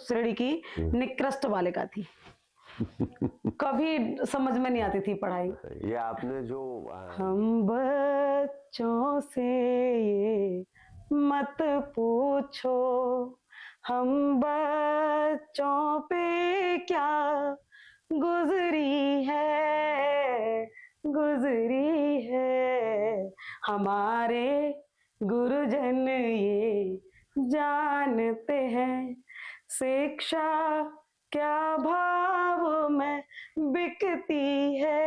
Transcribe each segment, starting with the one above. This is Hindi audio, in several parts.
श्रेणी की निकृष्ट बालिका थी। कभी समझ में नहीं आती थी पढ़ाई। ये आपने जो हम बच्चों से ये मत पूछो, हम बच्चों पे क्या गुजरी है हमारे गुरुजन ये जानते हैं, शिक्षा क्या भाव में बिकती है।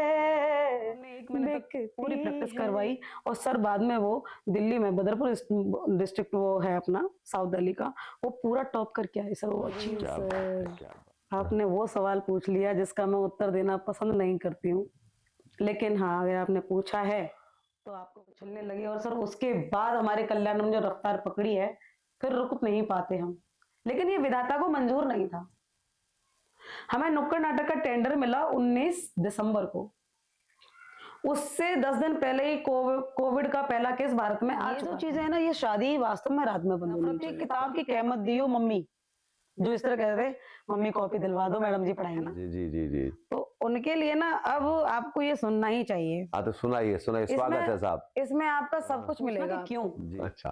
एक महीने तक पूरी प्रैक्टिस करवाई और सर बाद में वो दिल्ली में बदरपुर डिस्ट्रिक्ट वो है अपना साउथ दिल्ली का, वो पूरा टॉप करके आई सर। वो अच्छी सर, आपने वो सवाल पूछ लिया जिसका मैं उत्तर देना पसंद नहीं करती हूँ, लेकिन हाँ अगर आपने पूछा है तो आपको उछलने लगे। और सर उसके बाद हमारे कल्याण में जो रफ्तार पकड़ी है, फिर रुक नहीं पाते हम। लेकिन ये विधाता को मंजूर नहीं था। हमें नुक्कड़ नाटक का टेंडर मिला 19 दिसंबर को। उससे 10 दिन पहले ही कोविड का पहला केस भारत में आ चुका। जो चीजें है ना, ये शादी वास्तव में रात में बंद होनी चाहिए। किताब की कीमत दियो मम्मी, जो इस तरह कहते थे, मम्मी कॉपी दिलवा दो मैडम जी पढ़ाएंगे। जी जी जी जी, तो उनके लिए ना अब आपको ये सुनना ही चाहिए। हाँ तो सुनाइए स्वागत है साहब। इसमें आपका सब कुछ मिलेगा। क्यों? अच्छा।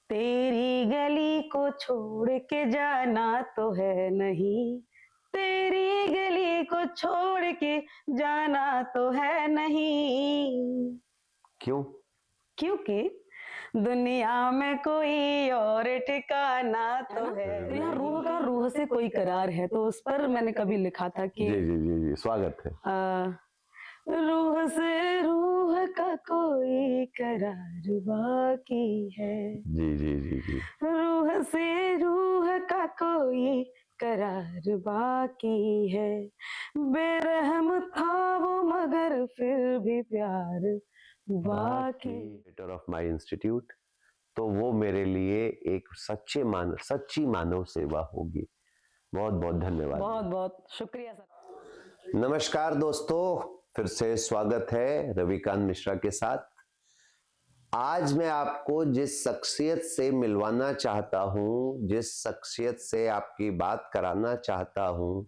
तेरी गली को छोड़ के जाना तो है नहीं, तेरी गली को छोड़ के जाना तो है नहीं। क्यों? क्योंकि दुनिया में कोई और ठिकाना तो है। यहाँ रूह का रूह से कोई करार है, तो उस पर मैंने कभी लिखा था कि जी जी जी जी, स्वागत है। रूह से रूह का कोई करार बाकी है। जी जी जी जी, रूह से रूह का कोई करार बाकी है। बेरहम था वो मगर फिर भी प्यार बाकी। ऑफ माय इंस्टीट्यूट, तो वो मेरे लिए एक सच्ची मानव सेवा होगी। बहुत बहुत धन्यवाद। बहुत बहुत शुक्रिया सर। नमस्कार दोस्तों, फिर से स्वागत है रविकांत मिश्रा के साथ। आज मैं आपको जिस शख्सियत से मिलवाना चाहता हूं, जिस शख्सियत से आपकी बात कराना चाहता हूं,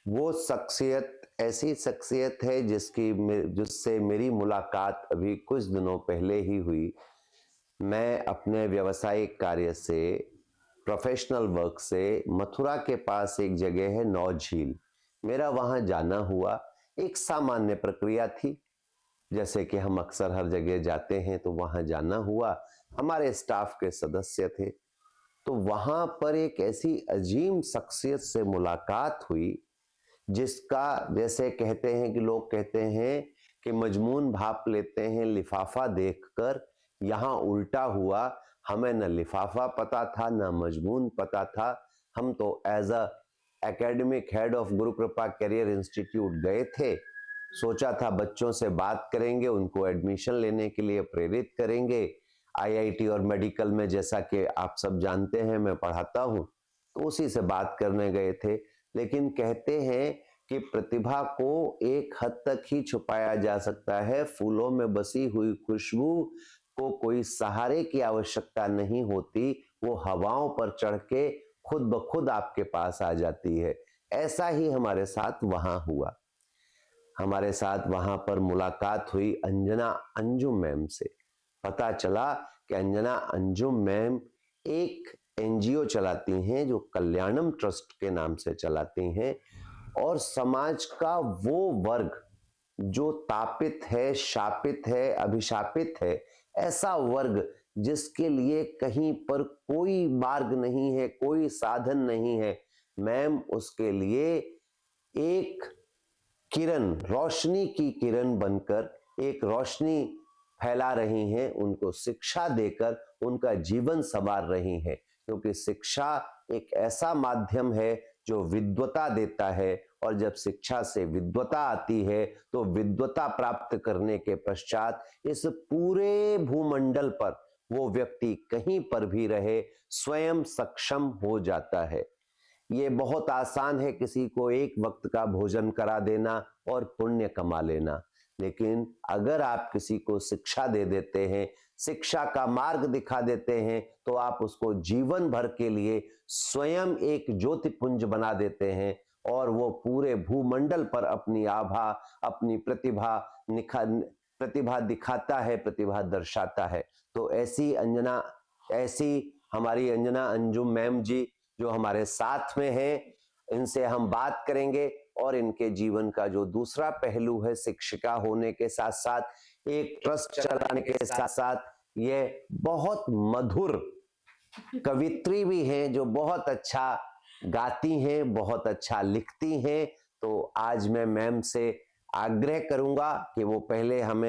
वो शख्सियत ऐसी शख्सियत है जिससे मेरी मुलाकात अभी कुछ दिनों पहले ही हुई। मैं अपने व्यावसायिक कार्य से, प्रोफेशनल वर्क से मथुरा के पास एक जगह है नौ झील, मेरा वहां जाना हुआ। एक सामान्य प्रक्रिया थी, जैसे कि हम अक्सर हर जगह जाते हैं, तो वहां जाना हुआ। हमारे स्टाफ के सदस्य थे, तो वहां पर एक ऐसी अजीम शख्सियत से मुलाकात हुई जिसका, जैसे कहते हैं कि लोग कहते हैं कि मजमून भाप लेते हैं लिफाफा देखकर, यहाँ उल्टा हुआ। हमें न लिफाफा पता था न मजमून पता था। हम तो as a academic head of Guru Kripa career institute गए थे, सोचा था बच्चों से बात करेंगे, उनको एडमिशन लेने के लिए प्रेरित करेंगे। आईआईटी और मेडिकल में, जैसा कि आप सब जानते हैं, मैं पढ़ाता हूं, तो उसी से बात करने गए थे। लेकिन कहते हैं कि प्रतिभा को एक हद तक ही छुपाया जा सकता है, फूलों में बसी हुई खुशबू को कोई सहारे की आवश्यकता नहीं होती, वो हवाओं पर चढ़ के खुद ब खुद आपके पास आ जाती है। ऐसा ही हमारे साथ वहां हुआ। हमारे साथ वहां पर मुलाकात हुई अंजना अंजुम मैम से। पता चला कि अंजना अंजुम मैम एक एनजीओ चलाती हैं जो कल्याणम ट्रस्ट के नाम से चलाती हैं, और समाज का वो वर्ग जो तापित है, शापित है, अभिशापित है, ऐसा वर्ग जिसके लिए कहीं पर कोई मार्ग नहीं है, कोई साधन नहीं है, मैम उसके लिए एक किरण, रोशनी की किरण बनकर एक रोशनी फैला रही हैं, उनको शिक्षा देकर उनका जीवन संवार रही हैं। क्योंकि शिक्षा एक ऐसा माध्यम है जो विद्वता देता है, और जब शिक्षा से विद्वता आती है तो विद्वता प्राप्त करने के पश्चात इस पूरे भूमंडल पर वो व्यक्ति कहीं पर भी रहे स्वयं सक्षम हो जाता है। ये बहुत आसान है किसी को एक वक्त का भोजन करा देना और पुण्य कमा लेना, लेकिन अगर आप किसी को शिक्षा दे देते हैं, शिक्षा का मार्ग दिखा देते हैं, तो आप उसको जीवन भर के लिए स्वयं एक ज्योतिपुंज बना देते हैं और वो पूरे भूमंडल पर अपनी आभा, अपनी प्रतिभा दिखाता है, प्रतिभा दर्शाता है। तो ऐसी हमारी अंजना अंजुम मैम जी जो हमारे साथ में हैं, इनसे हम बात करेंगे और इनके जीवन का जो दूसरा पहलू है, शिक्षिका होने के साथ साथ एक ट्रस्ट चलाने के साथ साथ ये बहुत मधुर कवित्री भी हैं, जो बहुत अच्छा गाती हैं, बहुत अच्छा लिखती हैं। तो आज मैं मैम से आग्रह करूंगा कि वो पहले हम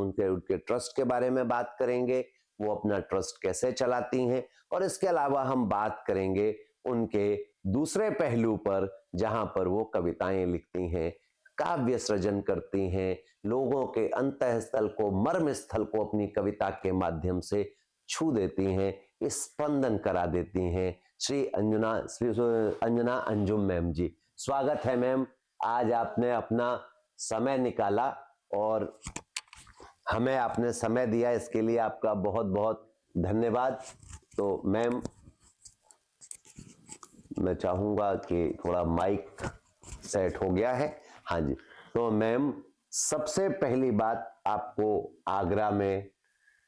उनके ट्रस्ट के बारे में बात करेंगे, वो अपना ट्रस्ट कैसे चलाती हैं, और इसके अलावा हम बात करेंगे उनके दूसरे पहलू पर, जहां पर वो कविताएं लिखती हैं, काव्य सृजन करती हैं, लोगों के अंतःस्थल को, मर्म स्थल को अपनी कविता के माध्यम से छू देती हैं, स्पंदन करा देती हैं। श्री अंजना अंजुम मैम जी, स्वागत है मैम। आज आपने अपना समय निकाला और हमें आपने समय दिया, इसके लिए आपका बहुत बहुत धन्यवाद। तो मैम, मैं चाहूंगा कि थोड़ा माइक सेट हो गया है। हाँ जी, तो मैम, सबसे पहली बात, आपको आगरा में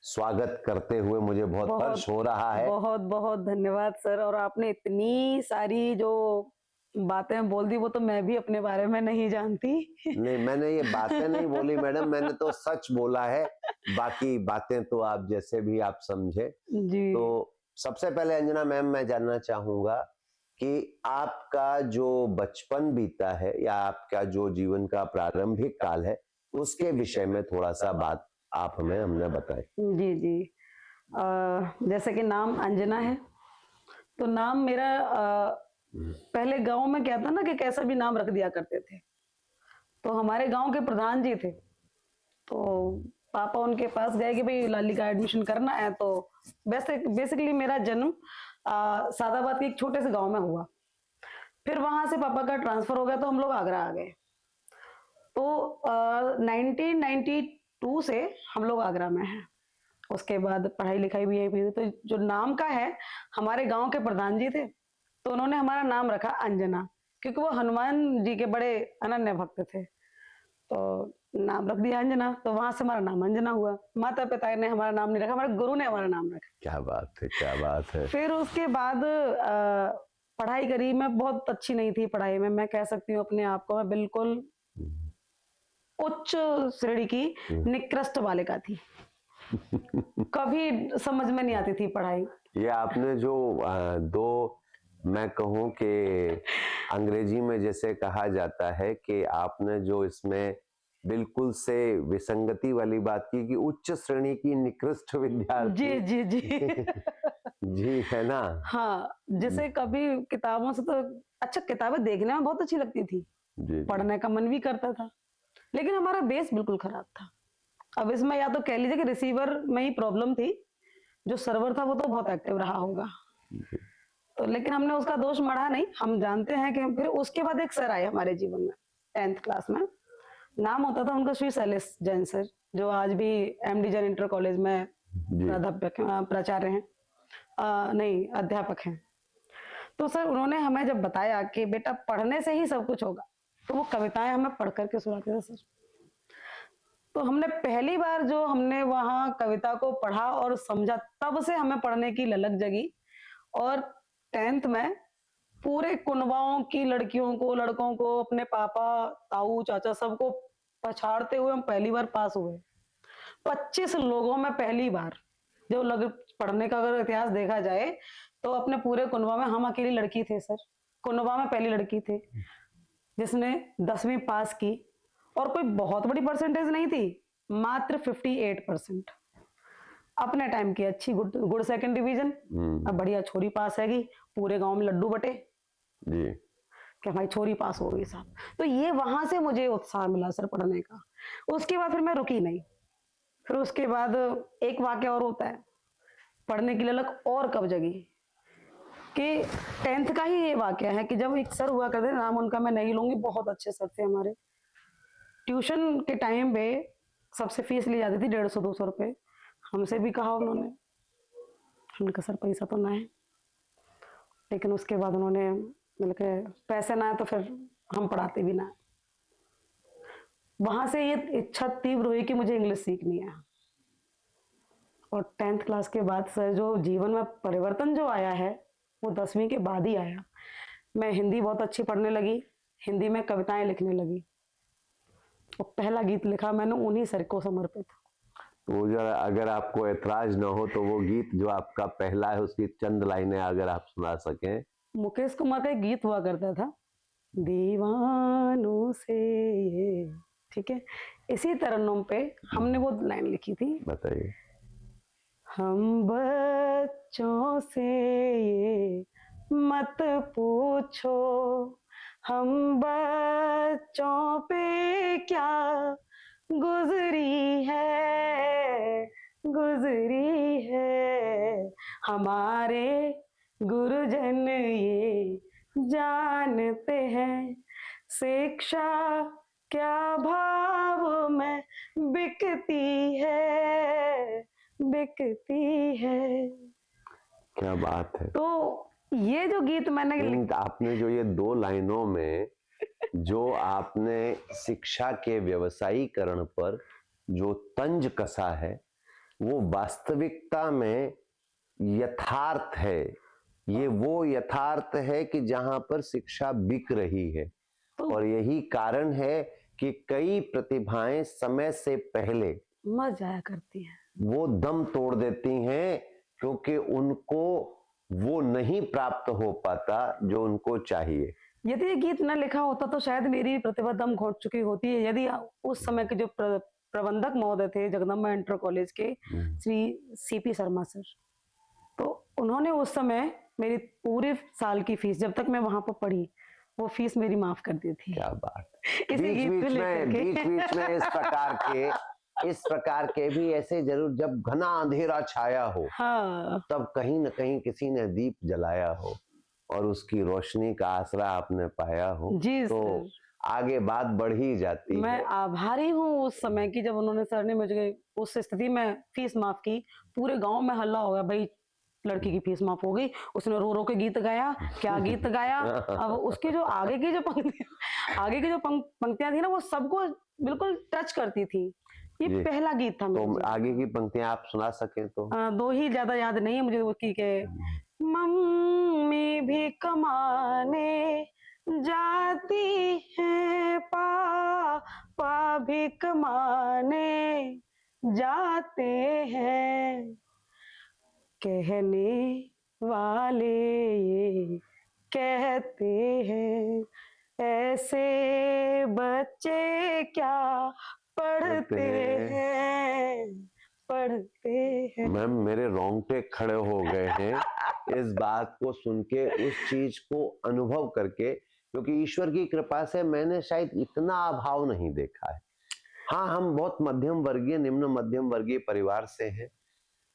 स्वागत करते हुए मुझे बहुत हर्ष हो रहा है। बहुत बहुत धन्यवाद सर। और आपने इतनी सारी जो बातें बोल दी, वो तो मैं भी अपने बारे में नहीं जानती। नहीं, मैंने ये बातें नहीं बोली मैडम, मैंने तो सच बोला है, बाकी बातें तो आप जैसे भी आप समझे जी। तो सबसे पहले अंजना मैम, मैं जानना चाहूंगा कि आपका जो बचपन बीता है या आपका जो जीवन का प्रारंभिक काल है, उसके विषय में थोड़ा सा बात आप हमने बताएं। जी जी। जैसे कि नाम अंजना है, तो नाम मेरा पहले गांव में क्या था ना कि कैसा भी नाम रख दिया करते थे। तो हमारे गांव के प्रधान जी थे, तो पापा उनके पास गए कि भाई लाली का एडमिशन करना है। तो बेसिकली मेरा जन्म सादाबाद के एक छोटे से गांव में हुआ। फिर वहां से पापा का ट्रांसफर हो गया, तो हम लोग आगरा आ गए। तो 1992 से हम लोग आगरा में हैं। उसके बाद पढ़ाई लिखाई भी यही हुई। तो जो नाम का है, हमारे गांव के प्रधान जी थे, तो उन्होंने हमारा नाम रखा अंजना, क्योंकि वो हनुमान जी के बड़े अनन्य भक्त थे। तो नाम रख दिया अंजना, तो वहां से हमारा नाम अंजना हुआ। माता पिता ने हमारा नाम नहीं रखा, हमारे गुरु ने हमारा नाम रखा। क्या बात है, क्या बात है। फिर उसके बाद पढ़ाई करी। मैं बहुत अच्छी नहीं थी पढ़ाई में, मैं कह सकती हूँ अपने आप को, मैं बिल्कुल उच्च श्रेणी की निकृष्ट बालिका थी। कभी समझ में नहीं आती थी पढ़ाई। ये आपने जो दो, मैं कहूं कि अंग्रेजी में जैसे कहा जाता है कि आपने जो इसमें बिल्कुल से विसंगति वाली बात की कि उच्च श्रेणी की निकृष्ट विद्यार्थी। जी जी जी। जी, है ना। हाँ, जैसे कभी किताबों से तो अच्छा, किताबें देखने में बहुत अच्छी लगती थी, जी, पढ़ने का मन भी करता था, लेकिन हमारा बेस बिल्कुल खराब था। अब इसमें या तो कह लीजिए कि रिसीवर में ही प्रॉब्लम थी, जो सर्वर था वो तो बहुत एक्टिव रहा होगा। तो लेकिन हमने उसका दोष मढ़ा नहीं, हम जानते हैं कि फिर उसके बाद एक सर आए हमारे जीवन में 10th क्लास में। नाम होता था उनका श्री शैलेश जैन सर, जो आज भी एमडी जैन इंटर कॉलेज में प्राचार्य हैं, नहीं अध्यापक हैं। तो सर उन्होंने हमें जब बताया कि बेटा पढ़ने से ही सब कुछ होगा, तो वो कविताएं हमें पढ़ करके सुनाते थे सर। तो हमने पहली बार जो हमने वहां कविता को पढ़ा और समझा, तब से हमें पढ़ने की ललक जगी। और 10th में पूरे कुनवाओं की लड़कियों को, लड़कों को, अपने पापा, ताऊ, चाचा सबको पछाड़ते हुए हम पहली बार पास हुए। 25 लोगों में पहली बार। जो पढ़ने का अगर इतिहास देखा जाए तो अपने पूरे कुनवा में हम अकेली लड़की थे सर। कुनवा में पहली लड़की थे जिसने 10वीं पास की, और कोई बहुत बड़ी परसेंटेज नहीं थी, मात्र 58%। अपने टाइम की अच्छी गुड सेकंड डिवीजन। अब बढ़िया छोरी पास हैगी, पूरे गांव में लड्डू बटे जी कि भाई छोरी पास हो गई साहब। तो ये वहां से मुझे उत्साह मिला सर पढ़ने का। उसके बाद फिर मैं रुकी नहीं। फिर उसके बाद एक वाक्य और होता है, पढ़ने की ललक और कब जगी, कि 10th का ही ये वाक्य है कि जब एक सर हुआ करते, नाम उनका मैं नहीं लूंगी, बहुत अच्छे सर थे हमारे। ट्यूशन के टाइम पे सबसे फीस ली जाती थी 150-200 रुपये। हमसे भी कहा उन्होंने, हमने कहा सर पैसा तो ना है, लेकिन उसके बाद उन्होंने मतलब कि पैसे ना है तो फिर हम पढ़ाते भी ना। वहां से ये इच्छा तीव्र हुई कि मुझे इंग्लिश सीखनी है। और 10th क्लास के बाद सर जो जीवन में परिवर्तन जो आया है वो 10वीं के बाद ही आया। मैं हिंदी बहुत अच्छी पढ़ने लगी, हिंदी में कविताएं लिखने लगी और पहला गीत लिखा मैंने उन्हीं सर को समर्पित। तो जरा अगर आपको ऐतराज ना हो तो वो गीत जो आपका पहला है उसकी चंद लाइनें अगर आप सुना सकें। मुकेश कुमार का एक गीत हुआ करता था, दीवानों से ये, ठीक है, इसी तरन्नुम पे हमने वो लाइन लिखी थी। बताइए। हम बच्चों से ये मत पूछो, हम बच्चों पे क्या गुजरी है हमारे गुरुजन ये जानते हैं, शिक्षा क्या भाव में बिकती है। क्या बात है। तो ये जो गीत मैंने आपने जो ये 2 लाइनों में जो आपने शिक्षा के व्यवसायीकरण पर जो तंज कसा है वो वास्तविकता में यथार्थ है। ये वो यथार्थ है कि जहां पर शिक्षा बिक रही है और यही कारण है कि कई प्रतिभाएं समय से पहले मर जाया करती हैं, वो दम तोड़ देती हैं क्योंकि उनको वो नहीं प्राप्त हो पाता जो उनको चाहिए। यदि ये गीत न लिखा होता तो शायद मेरी प्रतिभा दम घोट चुकी होती है। यदि उस समय के जो प्रबंधक महोदय थे जगदम्बा इंटर कॉलेज के श्री सीपी शर्मा सर, तो उन्होंने उस समय मेरी पूरे साल की फीस जब तक मैं वहां पर पढ़ी वो फीस मेरी माफ कर दी थी। क्या बात। बीच में इस प्रकार के भी ऐसे जरूर जब घना अंधेरा छाया हो, हाँ, तब कहीं न कहीं किसी ने दीप जलाया हो और उसकी रोशनी का आसरा आपने पाया हो जी तो आगे बात बढ़ ही जाती मैं है। आभारी हूँ उस समय की जब उन्होंने सर ने मुझे उस स्थिति में फीस माफ की। पूरे गांव में हल्ला हो गया, भाई लड़की की फीस माफ हो गई। उसने रो रो के गीत गाया, क्या गीत गाया। अब उसकी जो आगे की जो पंक्तियां थी ना वो सबको बिल्कुल टच करती थी। ये पहला गीत था। तो आगे की पंक्तियां आप सुना सकें तो। 2 ही ज्यादा याद नहीं है मुझे उसकी के मम्मी भी कमाने जाती है, पापा भी कमाने जाते हैं, कहने वाले ये कहते हैं ऐसे बच्चे क्या पढ़ते हैं। मैम मेरे रोंगटे खड़े हो गए हैं इस बात को सुन के, उस चीज को अनुभव करके, क्योंकि ईश्वर की कृपा से मैंने शायद इतना अभाव नहीं देखा है। हाँ, हम बहुत मध्यम वर्गीय निम्न मध्यम वर्गीय परिवार से हैं,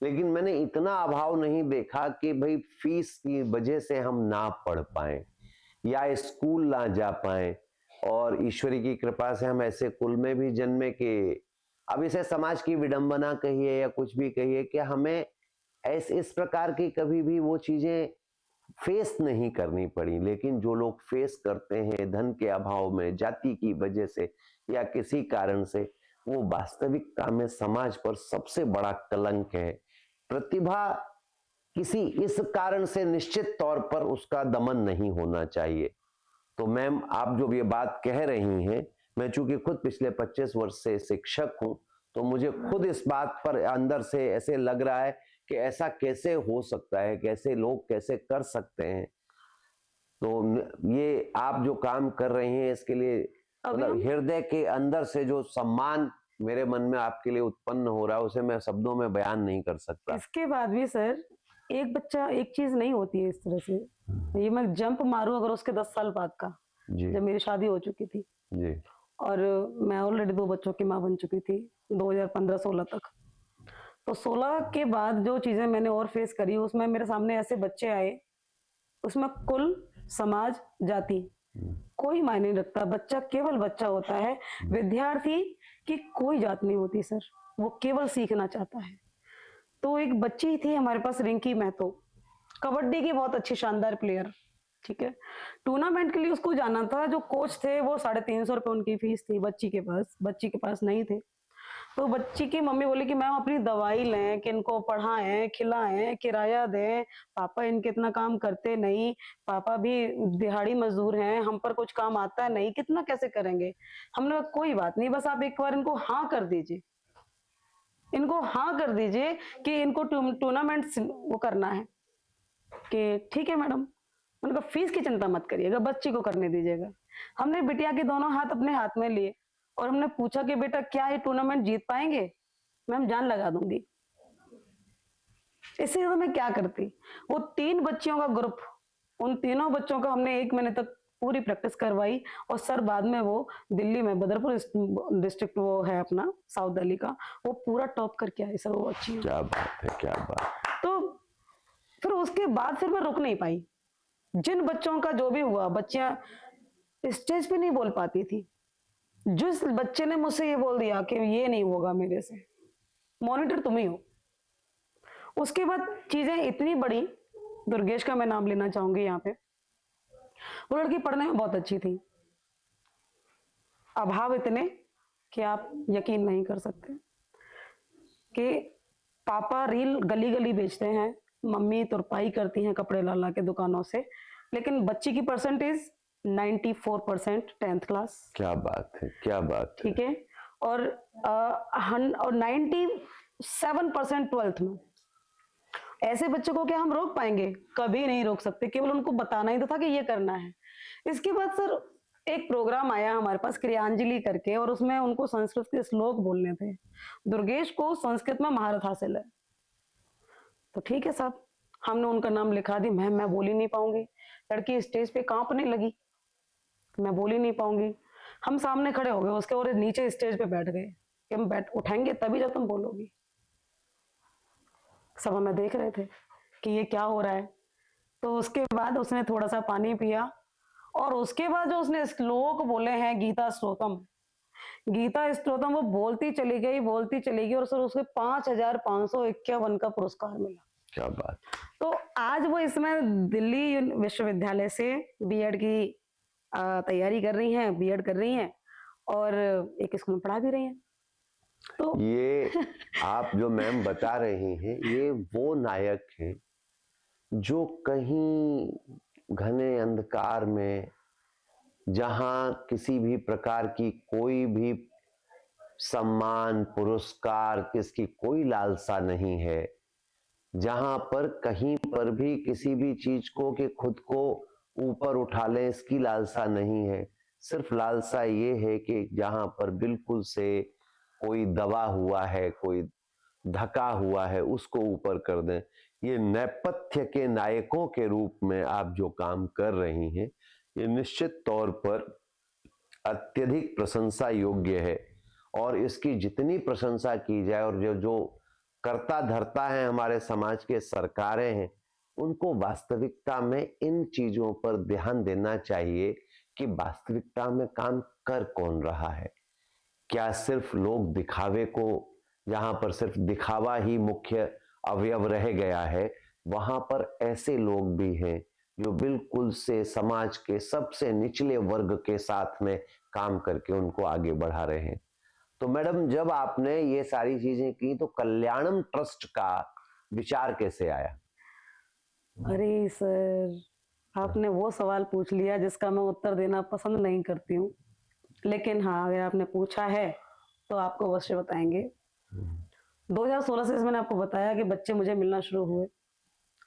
लेकिन मैंने इतना अभाव नहीं देखा कि भाई फीस की वजह से हम ना पढ़ पाए या स्कूल ना जा पाए। और ईश्वरी की कृपा से हम ऐसे कुल में भी जन्मे कि अब इसे समाज की विडंबना कहिए या कुछ भी कहिए कि हमें इस प्रकार की कभी भी वो चीजें फेस नहीं करनी पड़ी। लेकिन जो लोग फेस करते हैं धन के अभाव में, जाति की वजह से या किसी कारण से, वो वास्तविकता में समाज पर सबसे बड़ा कलंक है। प्रतिभा किसी इस कारण से निश्चित तौर पर उसका दमन नहीं होना चाहिए। तो मैम आप जो ये बात कह रही हैं, मैं चूंकि खुद पिछले 25 वर्ष से शिक्षक हूं तो मुझे खुद इस बात पर अंदर से ऐसे लग रहा है कि ऐसा कैसे हो सकता है, कैसे लोग कैसे कर सकते हैं। तो ये आप जो काम कर रही हैं इसके लिए मतलब हृदय के अंदर से जो सम्मान मेरे मन में आपके लिए उत्पन्न हो रहा है उसे मैं शब्दों में बयान नहीं कर सकता। इसके बाद भी सर एक बच्चा एक चीज नहीं होती है इस तरह से। ये मैं जंप मारूं अगर उसके 10 साल बाद का, जब मेरी शादी हो चुकी थी जी, और मैं ऑलरेडी 2 बच्चों की माँ बन चुकी थी 2015-16 तक। तो 16 के बाद जो चीजें मैंने और फेस करी उसमें मेरे सामने ऐसे बच्चे आए, उसमें कुल, समाज, जाति कोई मायने नहीं रखता, बच्चा केवल बच्चा होता है। विद्यार्थी की कोई जात नहीं होती सर, वो केवल सीखना चाहता है। तो एक बच्ची थी हमारे पास, रिंकी महतो, कबड्डी की बहुत अच्छी शानदार प्लेयर, ठीक है। टूर्नामेंट के लिए उसको जाना था, जो कोच थे वो 350 रुपये उनकी फीस थी, बच्ची के पास नहीं थे। तो बच्ची की मम्मी बोली कि मैम अपनी दवाई लें, कि इनको पढ़ाएं, खिलाएं, किराया दें, पापा इनके इतना काम करते नहीं, पापा भी दिहाड़ी मजदूर हैं, हम पर कुछ काम आता नहीं, कितना कैसे करेंगे। हमने कहा कोई बात नहीं, बस आप एक बार इनको हाँ कर दीजिए, इनको हाँ कर दीजिए कि इनको टूर्नामेंट वो करना है। कि ठीक है मैडम, उनका फीस की चिंता मत करिएगा, बच्ची को करने दीजिएगा। हमने बिटिया के दोनों हाथ अपने हाथ में लिए और हमने पूछा कि बेटा क्या ये टूर्नामेंट जीत पाएंगे? मैम जान लगा दूंगी। इससे ज्यादा मैं क्या करती। वो 3 बच्चियों का ग्रुप, उन तीनों बच्चों का हमने 1 महीने तक पूरी प्रैक्टिस करवाई। और सर बाद में वो दिल्ली में बदरपुर डिस्ट्रिक्ट वो है अपना साउथ दिल्ली का, वो पूरा टॉप करके आई सर वो बच्ची। क्या बात है, क्या बात। तो फिर उसके बाद फिर मैं रुक नहीं पाई। जिन बच्चों का जो भी हुआ, बच्चियां स्टेज पे नहीं बोल पाती थी, जिस बच्चे ने मुझसे ये बोल दिया कि ये नहीं होगा मेरे से, मॉनिटर तुम ही हो, उसके बाद चीजें इतनी बड़ी। दुर्गेश का मैं नाम लेना चाहूंगी यहाँ पे। वो लड़की पढ़ने में बहुत अच्छी थी, अभाव इतने कि आप यकीन नहीं कर सकते। कि पापा रील गली गली बेचते हैं, मम्मी तुरपाई करती हैं कपड़े ला ला के दुकानों से, लेकिन बच्ची की परसेंटेज 94% 10th क्लास। क्या बात है, क्या बात है। ठीक है। और 97% 12th में। ऐसे बच्चों को क्या हम रोक पाएंगे? कभी नहीं रोक सकते, केवल उनको बताना ही तो था कि ये करना है। इसके बाद सर एक प्रोग्राम आया हमारे पास क्रियांजलि करके, और उसमें उनको संस्कृत के श्लोक बोलने थे। दुर्गेश को संस्कृत में महारत हासिल है। तो ठीक है साहब, हमने उनका नाम लिखा दी। मैं बोल ही नहीं पाऊंगी। लड़की स्टेज पे कांपने लगी, मैं बोल ही नहीं पाऊंगी। हम सामने खड़े हो गए उसके और नीचे स्टेज पे बैठ गए कि हम बैठ उठाएंगे तभी जब तुम बोलोगी। सब हमें देख रहे थे कि ये क्या हो रहा है। तो उसके बाद उसने थोड़ा सा पानी पिया, और उसके बाद जो उसने श्लोक बोले हैं गीता स्तोत्रम, वो बोलती चली गई और सर उसके 5551 का पुरस्कार मिला। क्या बात। तो आज वो इसमें दिल्ली विश्वविद्यालय से बीएड की तैयारी कर रही हैं, बीएड कर रही हैं, और एक स्कूल में पढ़ा भी रही हैं। तो ये आप जो मैम बता रही हैं, ये वो नायक हैं जो कहीं घने अंधकार में, जहां किसी भी प्रकार की कोई भी सम्मान पुरस्कार किसकी कोई लालसा नहीं है, जहां पर कहीं पर भी किसी भी चीज को कि खुद को ऊपर उठा लें इसकी लालसा नहीं है। सिर्फ लालसा ये है कि जहां पर बिल्कुल से कोई दबा हुआ है, कोई धका हुआ है, उसको ऊपर कर दें। ये नेपथ्य के नायकों के रूप में आप जो काम कर रही हैं, ये निश्चित तौर पर अत्यधिक प्रशंसा योग्य है। और इसकी जितनी प्रशंसा की जाए, और जो जो करता धरता है हमारे समाज के सरकारें हैं, उनको वास्तविकता में इन चीजों पर ध्यान देना चाहिए कि वास्तविकता में काम कर कौन रहा है। क्या सिर्फ लोग दिखावे को, जहां पर सिर्फ दिखावा ही मुख्य अवयव रह गया है, वहां पर ऐसे लोग भी हैं जो बिल्कुल से समाज के सबसे निचले वर्ग के साथ में काम करके उनको आगे बढ़ा रहे हैं। तो मैडम, जब आपने ये सारी चीजें की तो कल्याणम ट्रस्ट का विचार कैसे आया? अरे सर, आपने वो सवाल पूछ लिया जिसका मैं उत्तर देना पसंद नहीं करती हूँ, लेकिन हाँ अगर आपने पूछा है तो आपको अवश्य बताएंगे। 2016 से मैंने आपको बताया कि बच्चे मुझे मिलना शुरू हुए,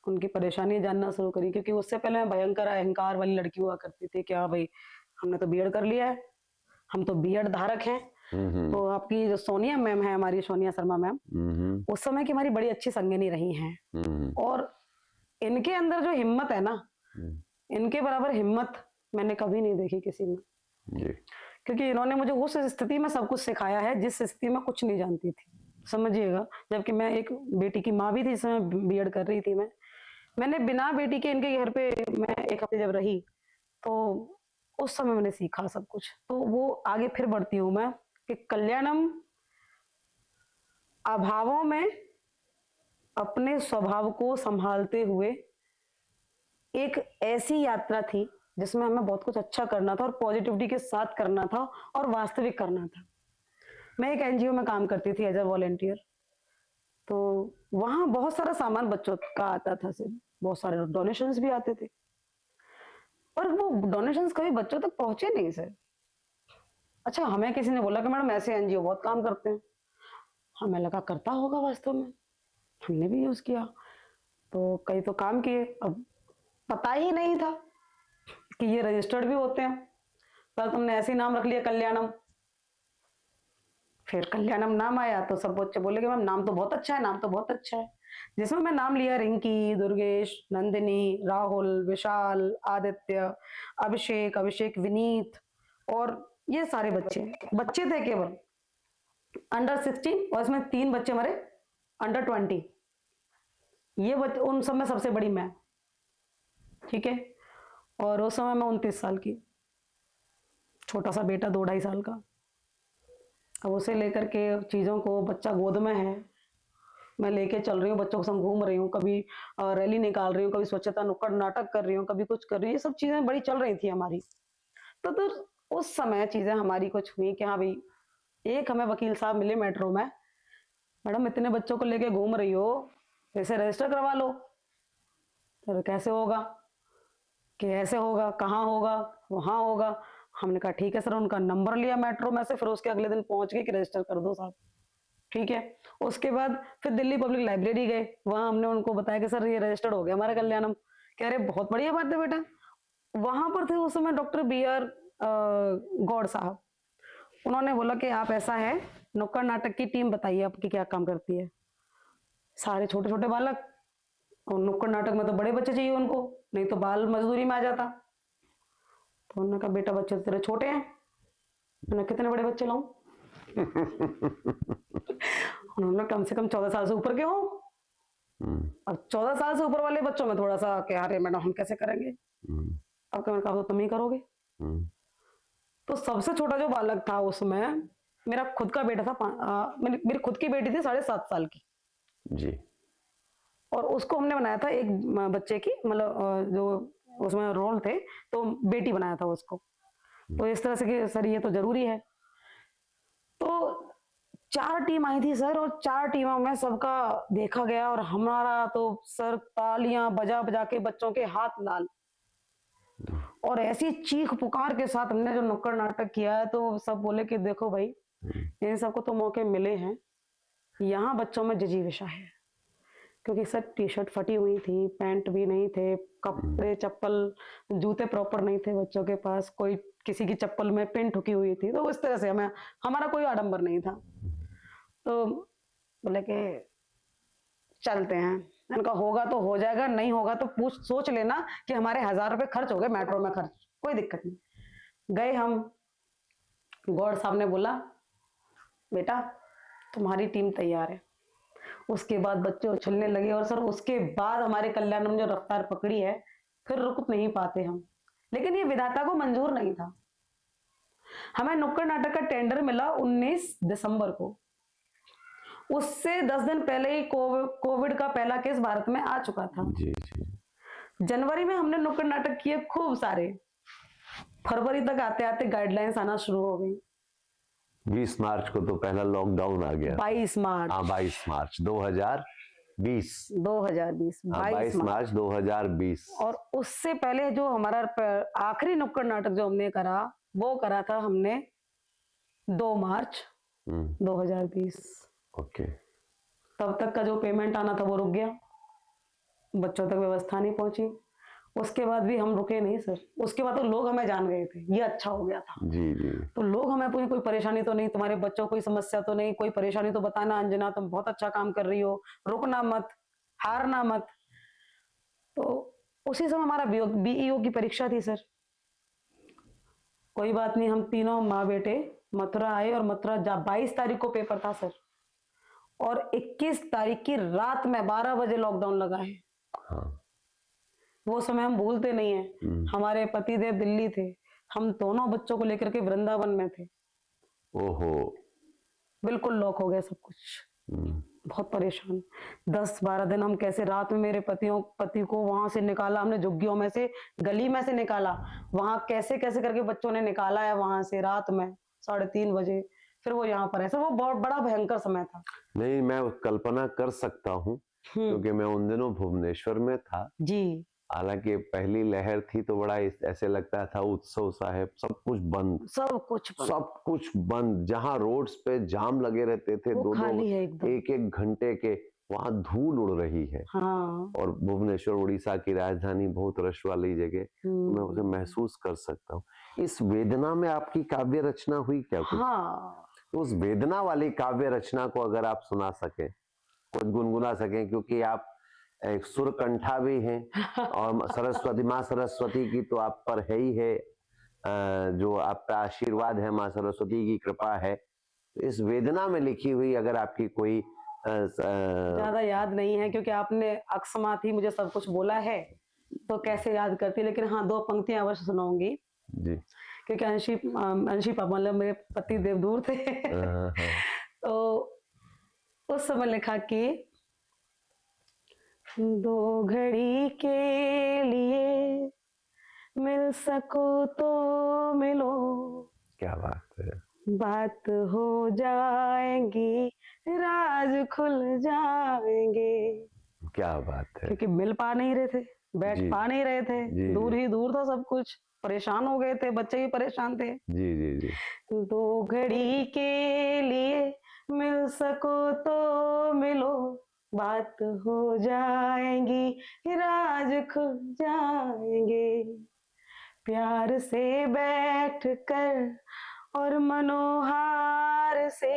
उनकी परेशानी जानना शुरू करी, क्योंकि उससे पहले मैं भयंकर अहंकार वाली लड़की हुआ करती थी कि हाँ भाई हमने तो बीएड कर लिया है, हम तो बीएड धारक हैं। तो आपकी जो सोनिया मैम है, हमारी सोनिया शर्मा मैम, उस समय की हमारी बड़ी अच्छी संगिनी रही हैं, और इनके अंदर जो हिम्मत है ना, इनके बराबर हिम्मत मैंने कभी नहीं देखी किसी में। क्योंकि इन्होंने मुझे उस स्थिति में सब कुछ सिखाया है जिस स्थिति में कुछ नहीं जानती थी, समझिएगा। जबकि मैं एक बेटी की माँ भी थी, इस समय बीएड कर रही थी। मैंने बिना बेटी के इनके घर पे मैं 1 हफ्ते जब रही, तो उस समय मैंने सीखा सब कुछ। तो वो आगे फिर बढ़ती हूँ मैं कि कल्याणम अभावों में अपने स्वभाव को संभालते हुए एक ऐसी यात्रा थी जिसमें हमें बहुत कुछ अच्छा करना था और पॉजिटिविटी के साथ करना था और वास्तविक करना था। मैं एक एनजीओ में काम करती थी एज अ वॉलेंटियर। तो वहां बहुत सारा सामान बच्चों का आता था सर, बहुत सारे डोनेशंस भी आते थे, पर वो डोनेशंस कभी बच्चों तक पहुंचे नहीं सर। अच्छा, हमें किसी ने बोला कि मैडम ऐसे एनजीओ बहुत काम करते हैं। हमें लगा करता होगा वास्तव में, हमने भी यूज किया, तो कई तो काम किए। अब पता ही नहीं था कि ये रजिस्टर्ड भी होते हैं। पर तुमने ऐसे ही नाम रख लिया कल्याणम। फिर कल्याणम नाम आया तो सब बच्चे बोले कि मैम नाम तो बहुत अच्छा है, नाम तो बहुत अच्छा है। जिसमें मैं नाम लिया रिंकी, दुर्गेश, नंदिनी, राहुल, विशाल, आदित्य, अभिषेक, विनीत, और ये सारे बच्चे बच्चे थे केवल अंडर 16, और इसमें 3 बच्चे हमारे अंडर 20। ये बच्चे, उन सब में सबसे बड़ी मैं, ठीक है। और उस समय मैं 29 साल की, छोटा सा बेटा 2-2.5 साल का। अब उसे लेकर के चीज़ों को, बच्चा गोद में है, मैं लेके चल रही हूँ, बच्चों के संग घूम रही हूँ, कभी रैली निकाल रही हूँ, कभी स्वच्छता नुक्कड़ नाटक कर रही हूँ, कभी कुछ कर रही हूँ। ये सब चीज़ें बड़ी चल रही थी हमारी। तो उस समय चीज़ें हमारी कुछ हुई कि हाँ भाई, एक हमें वकील साहब मिले मेट्रो में, मैडम इतने बच्चों को लेके घूम रही हो, इसे रजिस्टर करवा लो। तो कैसे होगा, कि ऐसे होगा, कहाँ होगा, वहाँ होगा। हमने कहा ठीक है सर। उनका नंबर लिया मेट्रो में से, फिर उसके अगले दिन पहुंच गए कि रजिस्टर कर दो साहब, ठीक है। उसके बाद फिर दिल्ली पब्लिक लाइब्रेरी गए, वहां हमने उनको बताया कि सर ये रजिस्टर्ड हो गया हमारा कल्याणम। कह रहे बहुत बढ़िया बात है बेटा। वहां पर थे उस समय डॉक्टर BR गौड़ साहब। उन्होंने बोला कि आप, ऐसा है, नुक्कड़ नाटक की टीम बताइए आपकी क्या काम करती है। सारे छोटे छोटे बालक, और नुक्कड़ नाटक में तो बड़े बच्चे चाहिए उनको, नहीं तो बाल मजदूरी में आ जाता। तो उन्होंने कहा बेटा बच्चे तो तेरे छोटे हैं। मैंने कितने बड़े बच्चे लाऊं? उन्होंने कम से कम 14 साल से ऊपर के हो। अब 14 साल से ऊपर वाले बच्चों में थोड़ा सा कि अरे मैडम हम कैसे करेंगे। अब मैंने कहा तो तुम ही करोगे। तो सबसे छोटा जो बालक था उसमें, मेरा खुद का बेटा था, मेरी खुद की बेटी थी 7.5 साल की जी। और उसको हमने बनाया था एक बच्चे की, मतलब जो उसमें रोल थे, तो बेटी बनाया था उसको। तो इस तरह से कि सर ये तो जरूरी है। तो 4 टीम आई थी सर, और 4 टीमों में सबका देखा गया, और हमारा तो सर तालियां बजा बजा के बच्चों के हाथ लाल, और ऐसी चीख पुकार के साथ हमने जो नुक्कड़ नाटक किया है। तो सब बोले कि देखो भाई, इन सबको तो मौके मिले हैं, यहाँ बच्चों में जिजीविषा है। क्योंकि सर टी-शर्ट फटी हुई थी, पैंट भी नहीं थे, कपड़े चप्पल जूते प्रॉपर नहीं थे बच्चों के पास, कोई किसी की चप्पल में पिन ठुकी हुई थी। तो उस तरह से हमारा कोई आडंबर नहीं था। तो बोले कि चलते हैं। मैंने कहा होगा तो हो जाएगा, नहीं होगा तो सोच लेना कि हमारे 1000 रुपए खर्च हो गए मेट्रो में खर्च, कोई दिक्कत नहीं। गए हम, गौड़ साहब ने बोला बेटा तुम्हारी टीम तैयार है। उसके बाद बच्चे उछलने लगे, और सर उसके बाद हमारे कल्याण में जो रफ्तार पकड़ी है, फिर रुक नहीं पाते हम। लेकिन ये विधाता को मंजूर नहीं था। हमें नुक्कड़ नाटक का टेंडर मिला 19 दिसंबर को। उससे 10 दिन पहले ही कोविड का पहला केस भारत में आ चुका था। जी जी। जनवरी में हमने नुक्कड़ नाटक किए खूब सारे, फरवरी तक आते आते गाइडलाइंस आना शुरू हो गई। 20 मार्च को तो पहला लॉकडाउन आ गया। 22 मार्च, हाँ 22 मार्च 2020। 22 मार्च 2020। और उससे पहले जो हमारा आखिरी नुक्कड़ नाटक जो हमने करा, वो करा था हमने 2 मार्च 2020। ओके। तब तक का जो पेमेंट आना था वो रुक गया, बच्चों तक व्यवस्था नहीं पहुंची। उसके बाद भी हम रुके नहीं सर। उसके बाद तो लोग हमें जान गए थे, ये अच्छा हो गया था। जी जी। तो लोग हमें पूरी, कोई परेशानी तो नहीं, तुम्हारे बच्चों को कोई समस्या तो नहीं, कोई परेशानी तो बताना अंजना, तुम बहुत अच्छा काम कर रही हो, रुकना मत, हारना मत। तो उसी समय हमारा BEO की परीक्षा थी सर। कोई बात नहीं, हम तीनों माँ बेटे मथुरा आए, और मथुरा 22 तारीख को पेपर था सर, और 21 तारीख की रात में 12 बजे लॉकडाउन लगा है। हाँ। वो समय हम भूलते नहीं है। हमारे पतिदेव दिल्ली थे, हम दोनों बच्चों को लेकर के वृंदावन में थे। ओहो। बिल्कुल लॉक हो गया सब कुछ। हम्म, बहुत परेशान। 10-12 दिन हम कैसे, रात में मेरे पति को वहां से निकाला हमने, झुग्गियों में से, गली में से निकाला, वहां कैसे कैसे करके बच्चों ने निकाला है वहां से, रात में 3:30 बजे। फिर वो यहाँ पर है सर, वो बहुत बड़ा भयंकर समय था। नहीं, मैं कल्पना कर सकता हूँ क्योंकि मैं उन दिनों भुवनेश्वर में था। जी। हालांकि पहली लहर थी तो बड़ा ऐसे लगता था उत्सव साहेब, सब कुछ बंद, सब कुछ बंद। जहां रोड्स पे जाम लगे रहते थे वो दो खाली है दो एकदम। एक घंटे के, वहां धूल उड़ रही है। हाँ। और भुवनेश्वर उड़ीसा की राजधानी, बहुत रश वाली जगह, मैं उसे महसूस कर सकता हूँ। इस वेदना में आपकी काव्य रचना हुई क्या कुछ? हाँ। तो उस वेदना वाली काव्य रचना को अगर आप सुना सके, कुछ गुनगुना सकें, क्योंकि आप एक सुरकंठा भी हैं और सरस्वती, माँ सरस्वती की तो आप पर है ही है, जो आपका आशीर्वाद है, माँ सरस्वती की कृपा है। इस वेदना में लिखी हुई अगर आपकी कोई ज्यादा याद नहीं है क्योंकि आपने अकस्मात ही मुझे सब कुछ बोला है, तो कैसे याद करती, लेकिन हाँ 2 पंक्तियां अवश्य सुनाऊंगी। जी। क्योंकि अंशी पापा मतलब मेरे पति देव दूर थे। तो उस समय लिखा कि 2 घड़ी के लिए मिल सको तो मिलो, क्या बात है। बात हो जाएंगी, राज खुल जाएंगे। क्या बात है। क्योंकि मिल पा नहीं रहे थे, बैठ पा नहीं रहे थे, दूर ही दूर था सब कुछ, परेशान हो गए थे, बच्चे भी परेशान थे। जी जी जी। 2 घड़ी के लिए मिल सको तो मिलो, बात हो जाएंगी, राज खुल जाएंगे। प्यार से बैठ कर और मनोहार से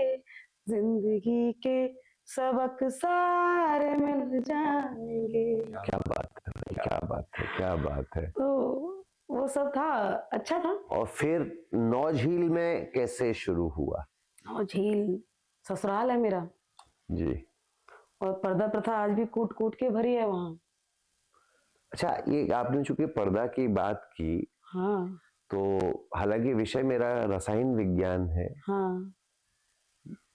जिंदगी के सबक सारे मिल जाएंगे। क्या बात है, क्या बात है, क्या बात है। तो वो सब था, अच्छा था। और फिर नौझील में कैसे शुरू हुआ? नौझील ससुराल है मेरा जी। और पर्दा प्रथा आज भी कूट कूट के भरी है वहाँ। अच्छा, ये आपने चूंकि पर्दा की बात की, हाँ। तो हालांकि विषय मेरा रसायन विज्ञान है, हाँ।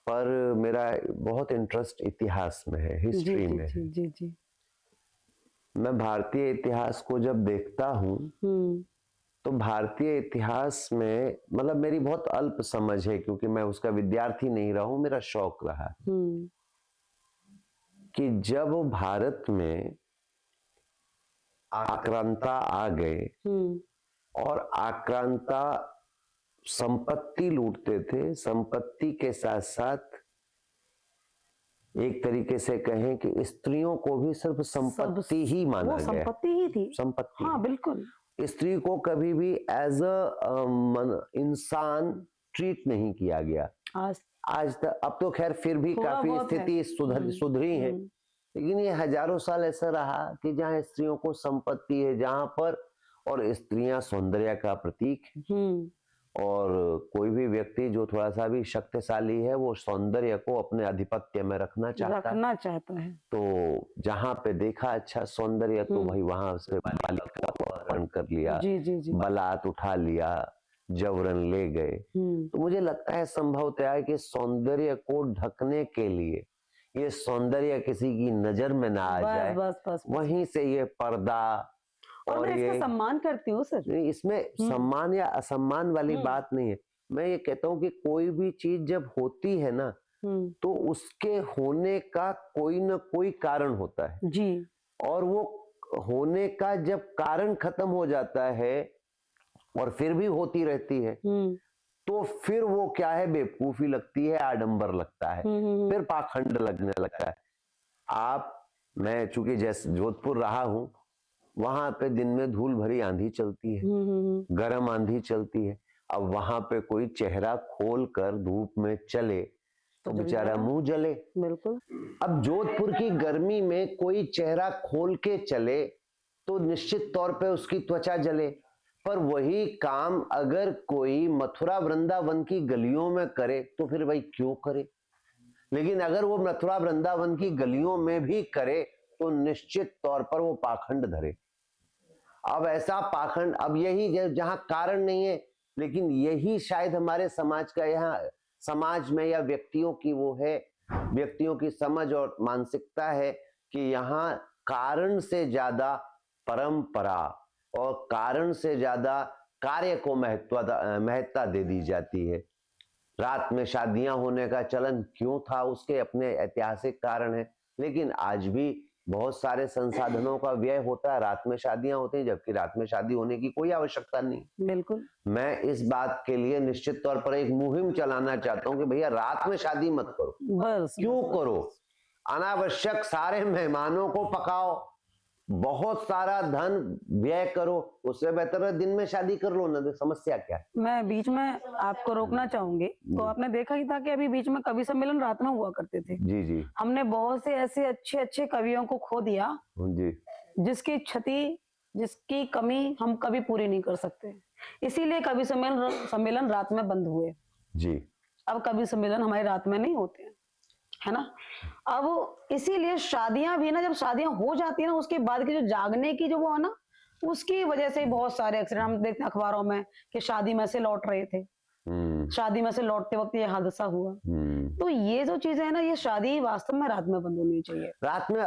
पर मेरा बहुत इंटरेस्ट इतिहास में है, हिस्ट्री में है। जी जी। मैं भारतीय इतिहास को जब देखता हूँ तो भारतीय इतिहास में मतलब मेरी बहुत अल्प समझ है, क्योंकि मैं उसका विद्यार्थी नहीं रहा हूं, मेरा शौक रहा कि जब भारत में आक्रांता आ गए और आक्रांता संपत्ति लूटते थे, संपत्ति के साथ साथ एक तरीके से कहें कि स्त्रियों को भी सिर्फ संपत्ति ही माना गया। संपत्ति ही थी, संपत्ति। हाँ बिल्कुल। स्त्री को कभी भी एज अ इंसान ट्रीट नहीं किया गया आज तक। अब तो खैर फिर भी काफी स्थिति सुधरी है, लेकिन ये हजारों साल ऐसा रहा कि जहाँ स्त्रियों को संपत्ति है, जहाँ पर, और स्त्रियां सौंदर्य का प्रतीक है, और कोई भी व्यक्ति जो थोड़ा सा भी शक्तिशाली है वो सौंदर्य को अपने आधिपत्य में रखना चाहता है। तो जहाँ पे देखा अच्छा सौंदर्य, तो भाई वहां से बालिका को अपहरण कर लिया, बलात् उठा लिया, जबरन ले गए। तो मुझे लगता है संभवतः है कि सौंदर्य को ढकने के लिए, ये सौंदर्य किसी की नजर में ना आ जाए, वहीं से ये पर्दा। और मैं इसका सम्मान करती हूँ सर। इसमें सम्मान या असम्मान वाली बात नहीं है। मैं ये कहता हूँ कि कोई भी चीज जब होती है ना, तो उसके होने का कोई न कोई कारण होता है जी। और वो होने का जब कारण खत्म हो जाता है और फिर भी होती रहती है, तो फिर वो क्या है, बेवकूफी लगती है, आडंबर लगता है, फिर पाखंड लगने लगता है। मैं चूंकि जैसे जोधपुर रहा हूं, वहां पे दिन में धूल भरी आंधी चलती है, गर्म आंधी चलती है। अब वहां पे कोई चेहरा खोल कर धूप में चले तो बेचारा मुंह जले। बिल्कुल। अब जोधपुर की गर्मी में कोई चेहरा खोल के चले तो निश्चित तौर पे उसकी त्वचा जले, पर वही काम अगर कोई मथुरा वृंदावन की गलियों में करे तो फिर भाई क्यों करे। लेकिन अगर वो मथुरा वृंदावन की गलियों में भी करे तो निश्चित तौर पर वो पाखंड धरे। अब ऐसा पाखंड, अब यही जहां कारण नहीं है लेकिन यही शायद हमारे समाज का, यहाँ समाज में या व्यक्तियों की वो है, व्यक्तियों की समझ और मानसिकता है कि यहाँ कारण से ज्यादा परंपरा और कारण से ज्यादा कार्य को महत्ता दे दी जाती है। रात में शादियां होने का चलन क्यों था, उसके अपने ऐतिहासिक कारण है, लेकिन आज भी बहुत सारे संसाधनों का व्यय होता है, रात में शादियां होती हैं, जबकि रात में शादी होने की कोई आवश्यकता नहीं। बिल्कुल। मैं इस बात के लिए निश्चित तौर पर एक मुहिम चलाना चाहता हूं कि भैया रात में शादी मत करो। बस क्यों करो? अनावश्यक सारे मेहमानों को पकाओ, बहुत सारा धन व्यय करो, उससे बेहतर है दिन में शादी कर लो ना, समस्या क्या है? मैं बीच में आपको रोकना चाहूंगी। तो आपने देखा ही था कि अभी बीच में कवि सम्मेलन रात में हुआ करते थे। जी जी हमने बहुत से ऐसे अच्छे अच्छे कवियों को खो दिया जी जिसकी क्षति, जिसकी कमी हम कभी पूरी नहीं कर सकते। इसीलिए कवि सम्मेलन रात में बंद हुए। जी। अब कवि सम्मेलन हमारे रात में नहीं होते हैं, है ना। अब इसीलिए शादियां भी ना, जब शादियां हो जाती है ना, उसके बाद की जो जागने की जो वो है ना, उसकी वजह से बहुत सारे एक्सीडेंट हम देखते हैं अखबारों में कि शादी में से लौट रहे थे, शादी में से लौटते वक्त ये हादसा हुआ। तो ये जो चीजें है ना, ये शादी वास्तव में रात में बंद होनी चाहिए। रात में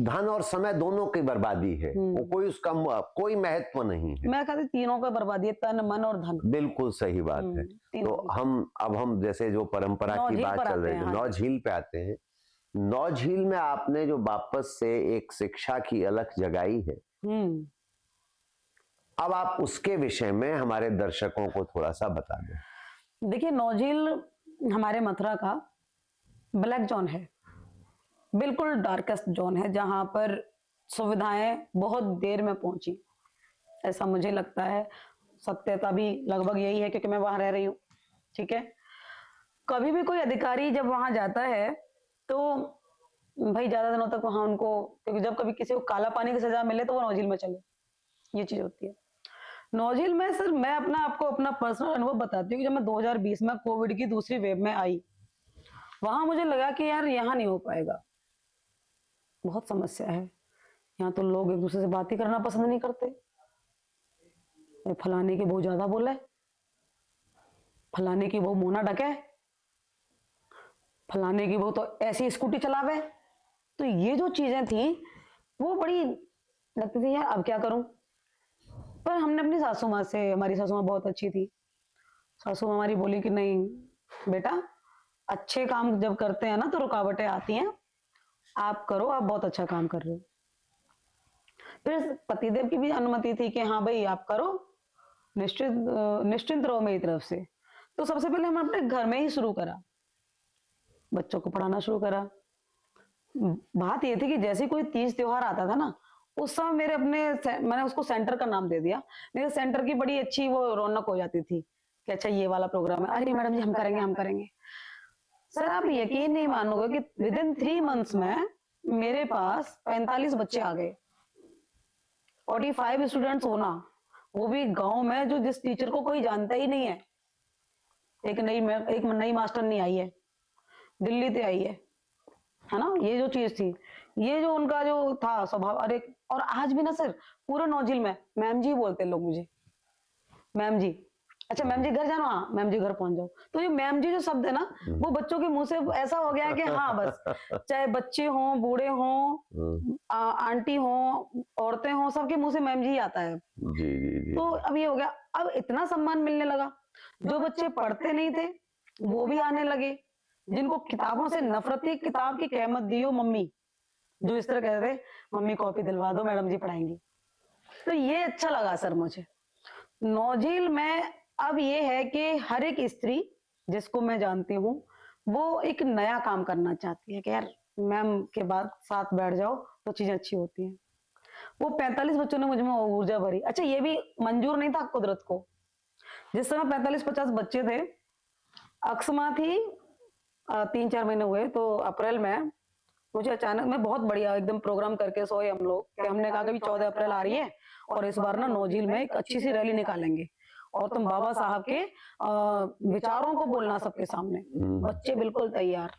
धन और समय दोनों की बर्बादी है, वो कोई उसका कोई महत्व नहीं है। मैं कहती तीनों का बर्बादी है, तन मन और धन। बिल्कुल सही बात है। तो हम जैसे जो परंपरा की बात चल रही है, नौ झील पे आते हैं। नौ झील में आपने जो वापस से एक शिक्षा की अलख जगाई है, अब आप उसके विषय में हमारे दर्शकों को थोड़ा सा बता दें। देखिए, नौ झील हमारे मथुरा का ब्लैक जोन है, बिल्कुल डार्केस्ट जोन है, जहां पर सुविधाएं बहुत देर में पहुंची, ऐसा मुझे लगता है। सत्यता भी लगभग यही है क्योंकि मैं वहां रह रही हूँ। ठीक है, कभी भी कोई अधिकारी जब वहां जाता है तो भाई ज्यादा दिनों तक वहां उनको, क्योंकि जब कभी किसी को काला पानी की सजा मिले तो वो नौ झील में चले, ये चीज होती है। नौ झील में सर मैं आपको अपना पर्सनल अनुभव बताती हूँ। जब मैं 2020 में कोविड की दूसरी वेव में आई, वहां मुझे लगा कि यार यहाँ नहीं हो पाएगा, बहुत समस्या है यहाँ। तो लोग एक दूसरे से बात ही करना पसंद नहीं करते। फलाने की बहू ज्यादा बोले, फलाने की बहू मोना ढके, फलाने की बहू तो ऐसी स्कूटी चलावे। तो ये जो चीजें थी वो बड़ी लगती थी यार, अब क्या करूं। पर हमने अपनी सासू माँ से, हमारी सासू माँ बहुत अच्छी थी, सासू माँ हमारी बोली कि नहीं बेटा, अच्छे काम जब करते हैं ना तो रुकावटें आती हैं, आप करो, आप बहुत अच्छा काम कर रहे हो। फिर पतिदेव की भी अनुमति थी कि हाँ भाई आप करो, निश्चिंत रहो मेरी तरफ से। तो सबसे पहले हम अपने घर में ही शुरू करा, बच्चों को पढ़ाना शुरू करा। बात ये थी कि जैसे कोई तीज त्योहार आता था ना, उस समय मैंने उसको सेंटर का नाम दे दिया। मेरे सेंटर की बड़ी अच्छी वो रौनक हो जाती थी कि अच्छा ये वाला प्रोग्राम है, अरे मैडम जी हम करेंगे हम करेंगे। सर आप यकीन नहीं मानोगे कि विद इन 3 मंथ्स में मेरे पास 45 बच्चे आ गए, 45 स्टूडेंट्स होना, वो भी गांव में, जो जिस टीचर को कोई जानता ही नहीं है। एक नई मास्टर नहीं आई है, दिल्ली से आई है ना। ये जो चीज थी, ये जो उनका जो था स्वभाव, अरे और आज भी ना सर पूरे नौ झील में मैम जी बोलते हैं लोग मुझे, मैम जी। अच्छा मैम जी घर जाना, हाँ मैम जी घर पहुंच जाओ। तो ये मैम जी जो शब्द है ना, वो बच्चों के मुंह से ऐसा हो गया है कि हाँ बस, चाहे बच्चे हों, बूढ़े हों, आंटी हों, औरतें हों, सबके मुंह से मैम जी आता है। जी। तो अब ये हो गया, अब इतना सम्मान मिलने लगा। जो बच्चे पढ़ते नहीं थे वो भी आने लगे, जिनको किताबों से नफरत थी, किताब की कीमत दियो मम्मी, जो इस तरह कहते थे मम्मी कॉपी दिलवा दो मैडम जी पढ़ाएंगी। तो ये अच्छा लगा सर मुझे। नौ झील में अब ये है कि हर एक स्त्री जिसको मैं जानती हूँ वो एक नया काम करना चाहती है कि यार मैम के बाद साथ बैठ जाओ तो चीजें अच्छी होती हैं। वो 45 बच्चों ने मुझ में ऊर्जा भरी। अच्छा ये भी मंजूर नहीं था कुदरत को, जिस समय 45-50 बच्चे थे, अक्षमा थी, 3-4 महीने हुए, तो अप्रैल में मुझे अचानक, मैं बहुत बढ़िया एकदम प्रोग्राम करके सोए हम लोग कि हमने कहा कि 14 अप्रैल आ रही है और इस बार ना नौ झील में एक अच्छी सी रैली निकालेंगे और तुम बाबा साहब के विचारों को बोलना सबके सामने। बच्चे बिल्कुल तैयार,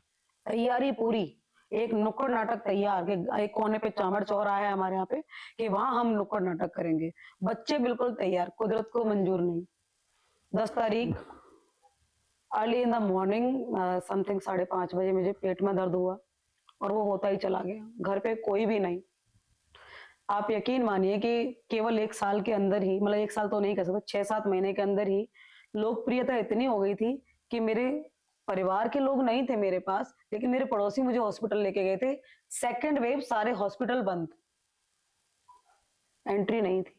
तैयारी पूरी, एक नुक्कड़ नाटक तैयार कि एक कोने पे चामड़ चौराहा है हमारे यहाँ पे कि वहां हम नुक्कड़ नाटक करेंगे। बच्चे बिल्कुल तैयार, कुदरत को मंजूर नहीं। 10 तारीख early in the morning something 5:30 बजे मुझे पेट में दर्द हुआ और वो होता ही चला गया। घर पे कोई भी नहीं। आप यकीन मानिए कि केवल 1 साल के अंदर ही, मतलब 1 साल तो नहीं कह सकते, 6-7 महीने के अंदर ही लोकप्रियता इतनी हो गई थी कि मेरे परिवार के लोग नहीं थे मेरे पास, लेकिन मेरे पड़ोसी मुझे हॉस्पिटल लेके गए थे। सेकंड वेव, सारे हॉस्पिटल बंद, एंट्री नहीं थी।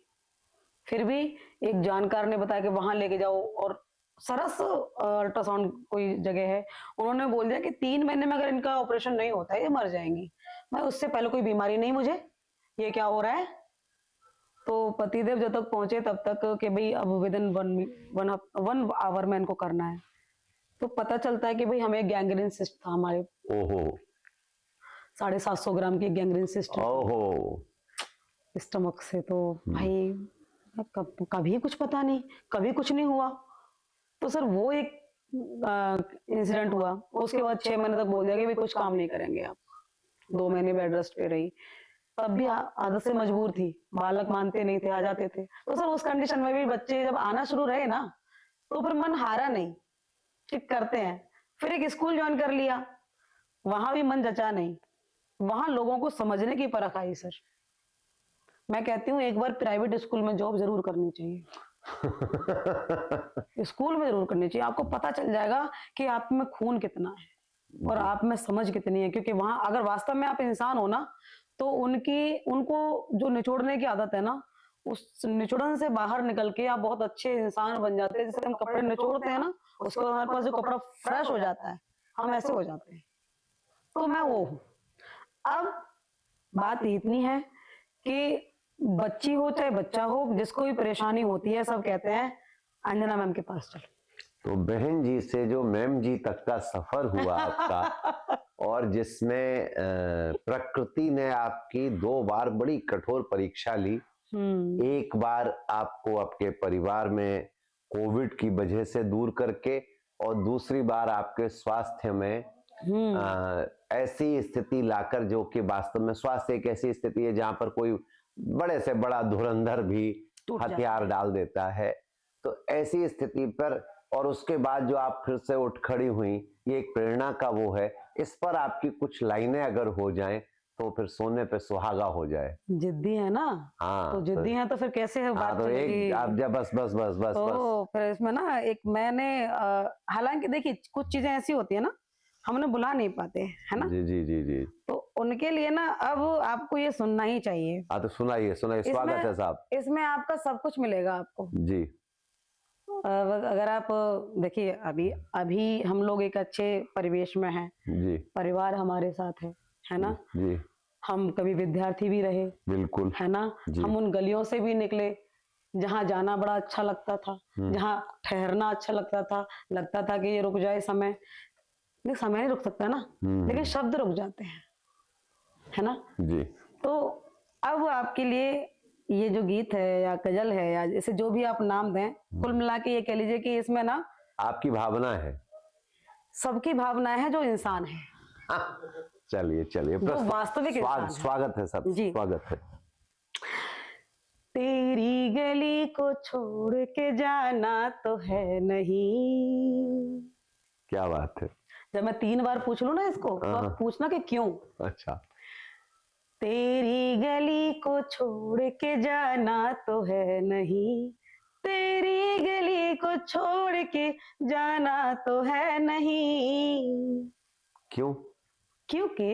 फिर भी एक जानकार ने बताया कि वहां लेके जाओ, और सरस अल्ट्रासाउंड कोई जगह है, उन्होंने बोल दिया कि 3 महीने में अगर इनका ऑपरेशन नहीं होता है ये मर जाएंगी। मैं उससे पहले कोई बीमारी नहीं मुझे, ये क्या हो रहा है। तो पतिदेव जब तक पहुंचे तब तक कि भाई अब विद इन 1 आवर में इनको करना है, तो पता चलता है कि भाई हमें गैंग्रीन सिस्ट था हमारे। ओहो। 750 ग्राम की गैंग्रीन सिस्ट ओहो। स्टमक से। तो भाई कभी कुछ पता नहीं, कभी कुछ नहीं हुआ। तो सर वो एक इंसिडेंट हुआ। उसके बाद 6 महीने तक बोल दिया कि भाई कुछ काम नहीं करेंगे आप। 2 महीने बेड रेस्ट पे रही, तब भी आदत से मजबूर थी। बालक मानते नहीं थे, आ जाते थे। तो सर उस कंडीशन में भी बच्चे जब आना शुरू रहे ना, तो फिर मन हारा नहीं कि करते हैं। फिर एक स्कूल ज्वाइन कर लिया, वहां भी मन जचा नहीं। वहां लोगों को समझने की परख आई सर। मैं कहती हूँ एक बार प्राइवेट स्कूल में जॉब जरूर करनी चाहिए। स्कूल में जरूर करनी चाहिए। आपको पता चल जाएगा कि आप में खून कितना है और आप में समझ कितनी है। क्योंकि वहां अगर वास्तव में आप इंसान हो ना, तो उनको जो निचोड़ने की आदत है ना, उस निचोड़न से बाहर निकल के आप बहुत अच्छे इंसान बन जाते हैं। जैसे हम कपड़े निचोड़ते हैं ना, उसके बाद हमारे पास जो कपड़ा फ्रेश हो जाता है, हम ऐसे हो जाते हैं। तो मैं वो हूँ। अब बात इतनी है कि बच्ची हो चाहे बच्चा हो, जिसको भी परेशानी होती है, सब कहते हैं अंजना मैम के पास चलो। तो बहन जी से जो मैम जी तक का सफर हुआ आपका, और जिसमें प्रकृति ने आपकी 2 बार बड़ी कठोर परीक्षा ली। एक बार आपको आपके परिवार में कोविड की वजह से दूर करके, और दूसरी बार आपके स्वास्थ्य में ऐसी स्थिति लाकर, जो कि वास्तव में स्वास्थ्य एक ऐसी स्थिति है जहां पर कोई बड़े से बड़ा धुरंधर भी हथियार डाल देता है। तो ऐसी स्थिति पर, और उसके बाद जो आप फिर से उठ खड़ी हुई, ये एक प्रेरणा का वो है। इस पर आपकी कुछ लाइनें अगर हो जाएं तो फिर सोने पे सुहागा हो जाए। जिद्दी है ना। हाँ, तो जिद्दी है तो फिर कैसे है बात। तो एक आप जब बस बस बस बस तो बस फिर इसमें ना एक मैंने हालांकि देखिए कुछ चीजें ऐसी होती है ना, हमने बुला नहीं पाते, है ना। जी जी जी जी। तो उनके लिए ना अब आपको ये सुनना ही चाहिए। हाँ तो सुनाइए सुनाइए, स्वागत है साहब। इसमें आपका सब कुछ मिलेगा आपको जी। अगर आप देखिए, अभी हम लोग एक अच्छे परिवेश में हैं जी। परिवार हमारे साथ है ना जी। हम कभी विद्यार्थी भी रहे, बिल्कुल, है ना। हम उन गलियों से भी निकले जहाँ जाना बड़ा अच्छा लगता था, जहाँ ठहरना अच्छा लगता था कि ये रुक जाए समय। नहीं, समय नहीं रुक सकता ना, लेकिन शब्द रुक जाते हैं, है ना जी। तो अब आपके लिए ये जो गीत है या गजल है या जैसे जो भी आप नाम दें, कुल मिला के ये कह लीजिए कि इसमें ना आपकी भावना है, सबकी भावनाएं हैं जो इंसान है। चलिए चलिए, जो वास्तविक स्वागत है सब, स्वागत है। तेरी गली को छोड़ के जाना तो है नहीं। क्या बात है। जब मैं 3 बार पूछ लूं ना इसको, तो आप पूछना कि क्यों। अच्छा। तेरी गली को छोड़ के जाना तो है नहीं, तेरी गली को छोड़ के जाना तो है नहीं। क्यों? क्योंकि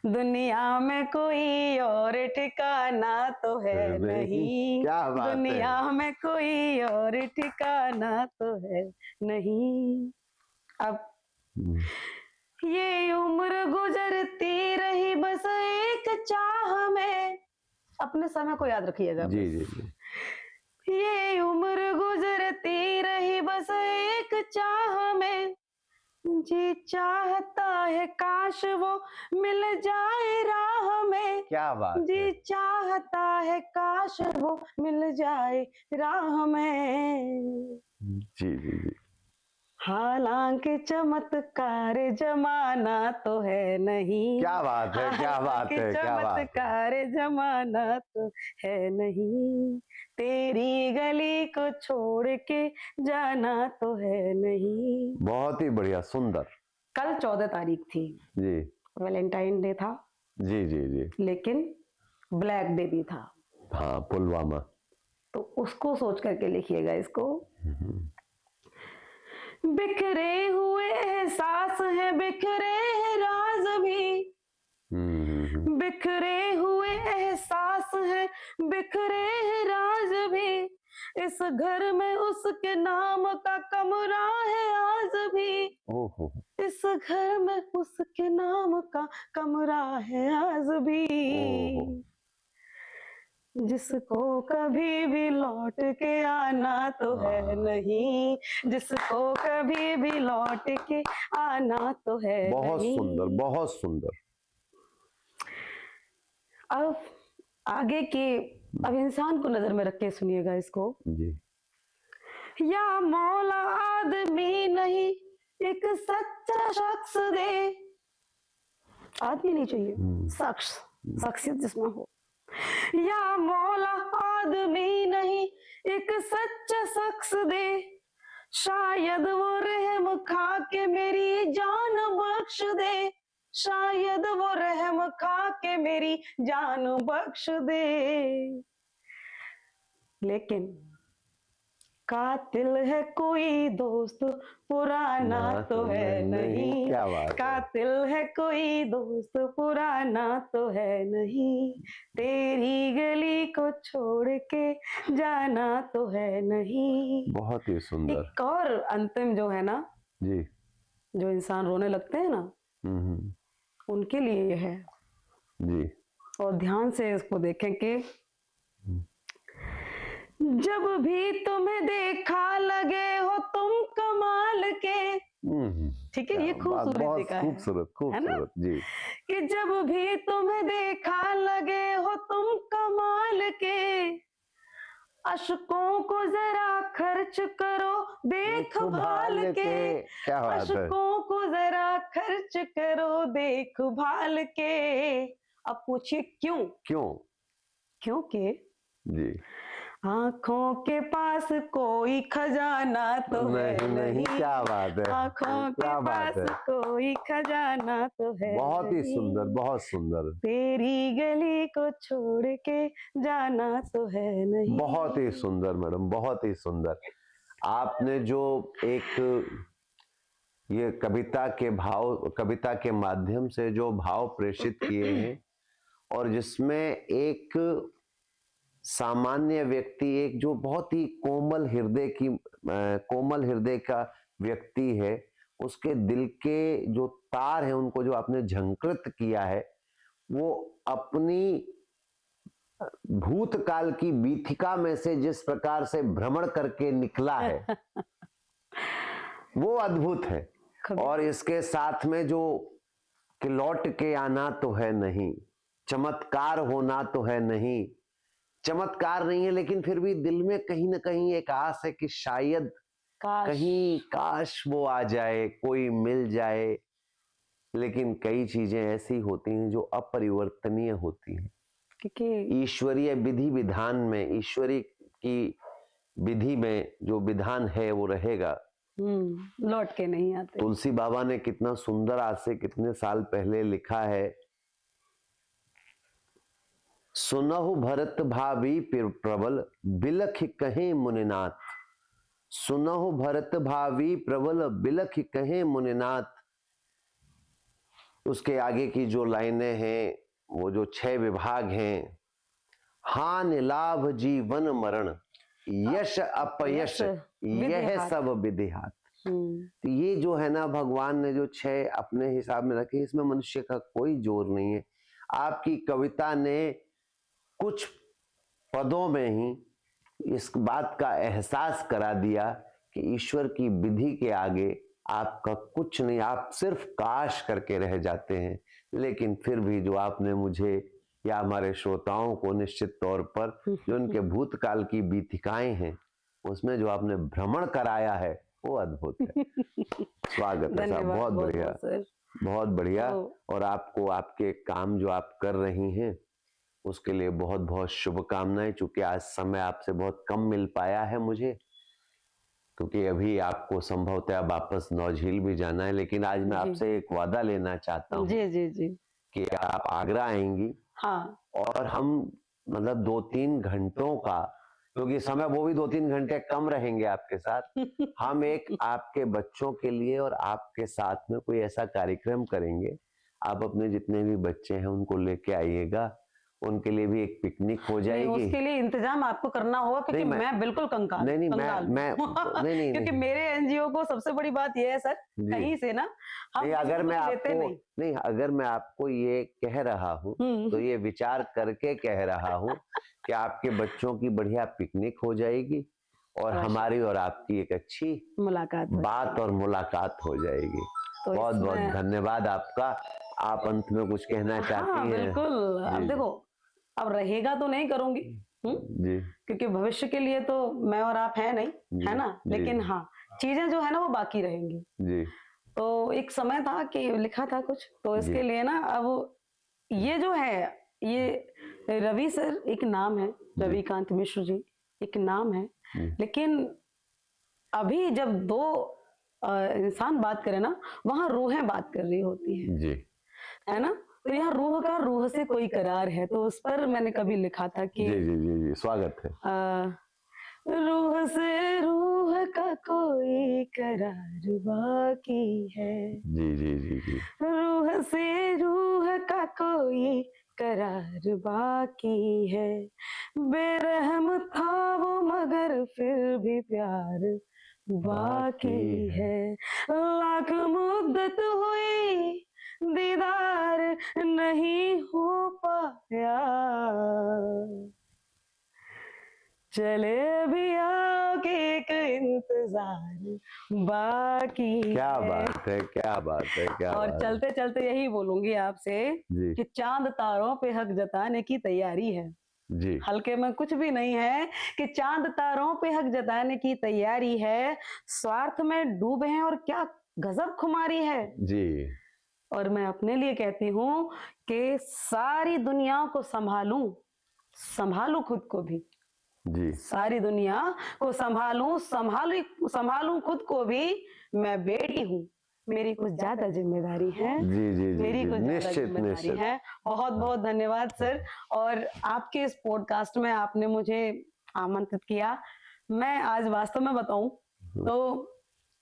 दुनिया में कोई और ठिकाना तो है नहीं। क्या बात है। दुनिया में कोई और ठिकाना तो है नहीं। अब ये उम्र गुजरती रही बस एक चाह में, अपने समय को याद रखिएगा। जी जी जी। ये उम्र गुजरती रही बस एक चाह में, जी चाहता है काश वो मिल जाए राह में। क्या बात जी है। चाहता है काश वो मिल जाए राह में। जी जी जी। हालांकि चमत्कार जमाना तो है नहीं। क्या बात है, क्या बात हालांकि है, क्या बात है। चमत्कार जमाना तो है नहीं, तेरी गली को छोड़ के जाना तो है नहीं। बहुत ही बढ़िया, सुंदर। कल 14 तारीख थी, जी वैलेंटाइन डे था, जी जी जी। लेकिन ब्लैक डे भी था, हाँ, पुलवामा। तो उसको सोच करके लिखिएगा इसको। बिखरे हुए एहसास है, बिखरे हैं राज भी, बिखरे हुए एहसास है, बिखरे हैं राज भी, इस घर में उसके नाम का कमरा है आज भी, ओहो, इस घर में उसके नाम का कमरा है आज भी, ओहो। जिसको कभी भी लौट के आना तो है नहीं, जिसको कभी भी लौट के आना तो है बहुत नहीं। सुंदर, बहुत सुंदर। अब आगे के, अब इंसान को नजर में रख के सुनिएगा इसको। जी। या मौला आदमी नहीं एक सच्चा शख्स दे, आदमी नहीं चाहिए, शख्स, शख्सियत जिसमें हो। या मौला आदमी नहीं एक सच्चा शख्स दे, शायद वो रहम खा के मेरी जान बख्श दे, शायद वो रहम खा के मेरी जान बख्श दे। लेकिन कातिल है कोई दोस्त पुराना तो है नहीं, क्या बात है। कातिल है कोई दोस्त पुराना तो है नहीं, तेरी गली को छोड़ के जाना तो है नहीं। बहुत ही सुंदर। एक और अंतिम जो है ना, जी जो इंसान रोने लगते हैं ना, उनके लिए ये है। जी। और ध्यान से इसको देखें कि जब भी तुम्हें देखा लगे हो तुम कमाल के, ठीक है, ये खूबसूरती का है, खूबसूरत, खूबसूरत जी। कि जब भी तुम्हें देखा लगे हो तुम कमाल के, अशकों को जरा खर्च करो देखभाल के, क्या बात है। अशकों को जरा खर्च करो देखभाल के। अब पूछिए क्यों? क्यों? क्योंकि जी, आंखों के पास कोई खजाना तो है नहीं। क्या बात है, आंखों के क्या बात पास है। कोई खजाना तो है बहुत ही नहीं, सुंदर, बहुत सुंदर। तेरी गली को छोड़ के जाना तो है नहीं। बहुत ही सुंदर मैडम, बहुत ही सुंदर। आपने जो एक ये कविता के भाव, कविता के माध्यम से जो भाव प्रेषित किए हैं, और जिसमें एक सामान्य व्यक्ति, एक जो बहुत ही कोमल हृदय की कोमल हृदय का व्यक्ति है, उसके दिल के जो तार हैं उनको जो आपने झंकृत किया है, वो अपनी भूतकाल की बीथिका में से जिस प्रकार से भ्रमण करके निकला है वो अद्भुत है। और इसके साथ में जो कि लौट के आना तो है नहीं, चमत्कार होना तो है नहीं, चमत्कार नहीं है लेकिन फिर भी दिल में कहीं ना कहीं एक आस है कि शायद कहीं काश वो आ जाए, कोई मिल जाए। लेकिन कई चीजें ऐसी होती हैं जो अपरिवर्तनीय होती हैं, क्योंकि ईश्वरीय विधि विधान में, ईश्वरी की विधि में जो विधान है वो रहेगा, लौट के नहीं आते। तुलसी बाबा ने कितना सुंदर आज से कितने साल पहले लिखा है, सुनहु भरत भावी प्रबल बिलख कहे मुनिनाथ, सुनहु भरत भावी प्रबल बिलख कहे मुनिनाथ। उसके आगे की जो लाइनें हैं, वो जो 6 विभाग हैं, हान लाभ जीवन मरण यश अपयश यह सब विधि हाथ। तो ये जो है ना, भगवान ने जो 6 अपने हिसाब में रखे, इसमें मनुष्य का कोई जोर नहीं है। आपकी कविता ने कुछ पदों में ही इस बात का एहसास करा दिया कि ईश्वर की विधि के आगे आपका कुछ नहीं, आप सिर्फ काश करके रह जाते हैं। लेकिन फिर भी जो आपने मुझे या हमारे श्रोताओं को निश्चित तौर पर जो उनके भूतकाल की बीतिकाएं हैं, उसमें जो आपने भ्रमण कराया है, वो अद्भुत है। स्वागत है साहब, धन्यवाद बहुत बहुत बढ़िया, बहुत सर। बहुत बढ़िया। तो और आपको आपके काम जो आप कर रही हैं उसके लिए बहुत बहुत शुभकामनाएं। चूंकि आज समय आपसे बहुत कम मिल पाया है मुझे, क्योंकि अभी आपको संभवतः वापस नौझील भी जाना है, लेकिन आज मैं जी आपसे एक वादा लेना चाहता हूँ जी जी जी। कि आप आगरा आएंगी हाँ और हम मतलब 2-3 घंटों का, क्योंकि समय वो भी 2-3 घंटे कम रहेंगे आपके साथ, हम एक आपके बच्चों के लिए और आपके साथ में कोई ऐसा कार्यक्रम करेंगे। आप अपने जितने भी बच्चे हैं उनको लेके आइएगा, उनके लिए भी एक पिकनिक हो नहीं, जाएगी। उसके लिए इंतजाम आपको करना होगा, क्योंकि नहीं, मैं बिल्कुल कंगाल नहीं, कंगाल हूँ। नहीं, नहीं, क्योंकि नहीं, मेरे एनजीओ को सबसे बड़ी बात यह है सर, जी। कहीं से ना हम नहीं, किसी अगर से मैं कुछ लेते आपको नहीं। नहीं, अगर मैं आपको ये कह रहा हूँ तो ये विचार करके कह रहा हूँ कि आपके बच्चों की बढ़िया पिकनिक हो जाएगी और अवश्य हमारी और आपकी एक अच्छी मुलाकात हो बात जाएगी। और मुलाकात हो जाएगी। तो बहुत बहुत इसमें धन्यवाद आपका। आप अंत में कुछ कहना हाँ चाहती हैं? बिल्कुल, अब जी, देखो, अब रहेगा तो नहीं करूंगी, जी, क्योंकि भविष्य के लिए तो मैं और आप है नहीं, जी, है ना, जी, लेकिन हाँ, चीजें जो है ना वो बाकी रहेंगी। जी, तो एक समय था कि लिखा था कुछ, तो जी, इसके लिए ना अब ये जो है, ये रवि सर एक नाम है, जी, रविकांत मिश्र जी एक नाम है, जी, लेकिन अभी जब दो इंसान बात करें ना, वहां रूहें बात कर रही होती जी, है ना। तो यहाँ रूह का रूह से कोई करार है, तो उस पर मैंने कभी लिखा था कि जी, जी, जी, जी, स्वागत है। रूह से रूह का कोई करार बाकी है, जी, जी, जी, जी, रूह से रूह का कोई करार बाकी है, बेरहम था वो मगर फिर भी प्यार बाकी है, लाख मुद्दत हुई दीदार नहीं हो पाया, चले भी आगे एक इंतजार बाकी क्या है। बात है, क्या बात है, क्या और बात है। चलते चलते यही बोलूंगी आपसे जी, कि चांद तारों पे हक जताने की तैयारी है, जी, हल्के में कुछ भी नहीं है, कि चांद तारों पे हक जताने की तैयारी है, स्वार्थ में डूबे हैं और क्या गजब खुमारी है। जी, और मैं अपने लिए कहती हूँ कि सारी दुनिया को संभालूं, संभालूं खुद को भी, जी, सारी दुनिया को संभालूं, संभालूं खुद को भी, मैं बेटी हूँ, मेरी कुछ ज्यादा जिम्मेदारी है, जी, जी, जी, मेरी जी, कुछ ज्यादा निश्चित, जिम्मेदारी निश्चित। है। बहुत बहुत धन्यवाद सर। और आपके इस पॉडकास्ट में आपने मुझे आमंत्रित किया। मैं आज वास्तव में बताऊं तो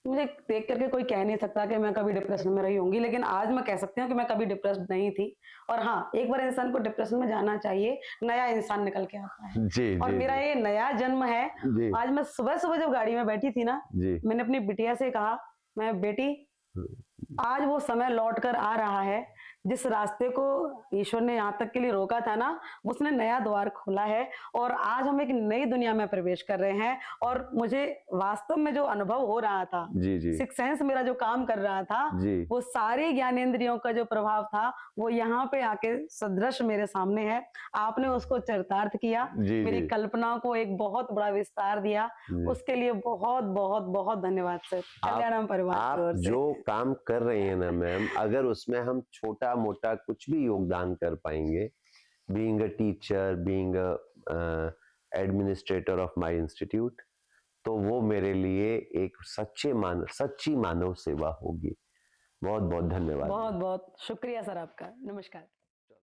मुझे देख करके कोई कह नहीं सकता कि मैं कभी डिप्रेशन में रही होंगी, लेकिन आज मैं कह सकती हूँ कि मैं कभी डिप्रेस्ड नहीं थी। और हाँ, एक बार इंसान को डिप्रेशन में जाना चाहिए, नया इंसान निकल के आता है। जी, और जी, मेरा जी, ये नया जन्म है। जी, आज मैं सुबह सुबह जब गाड़ी में बैठी थी ना, जी, मैंने अपनी बिटिया से कहा, मैं बेटी, आज वो समय लौट कर आ रहा है, जिस रास्ते को ईश्वर ने यहाँ तक के लिए रोका था ना, उसने नया द्वार खोला है और आज हम एक नई दुनिया में प्रवेश कर रहे हैं। और मुझे वास्तव में जो अनुभव हो रहा था, जी, जी, सिक्स सेंस मेरा जो काम कर रहा था, जी, वो सारे ज्ञानेंद्रियों का जो प्रभाव था वो यहाँ पे आके सदृश मेरे सामने है। आपने उसको चरितार्थ किया, जी, मेरी जी, कल्पना को एक बहुत बड़ा विस्तार दिया, जी। उसके लिए बहुत बहुत बहुत धन्यवाद सर, कल्याणम परिवार की आप ओर से। जो काम कर रही हैं ना मैम, अगर उसमें हम छोटा मोटा कुछ भी योगदान कर पाएंगे, being a teacher, being a administrator of my institute, तो वो मेरे लिए एक सच्ची मानव सेवा होगी। बहुत बहुत धन्यवाद। बहुत बहुत शुक्रिया सर आपका। नमस्कार।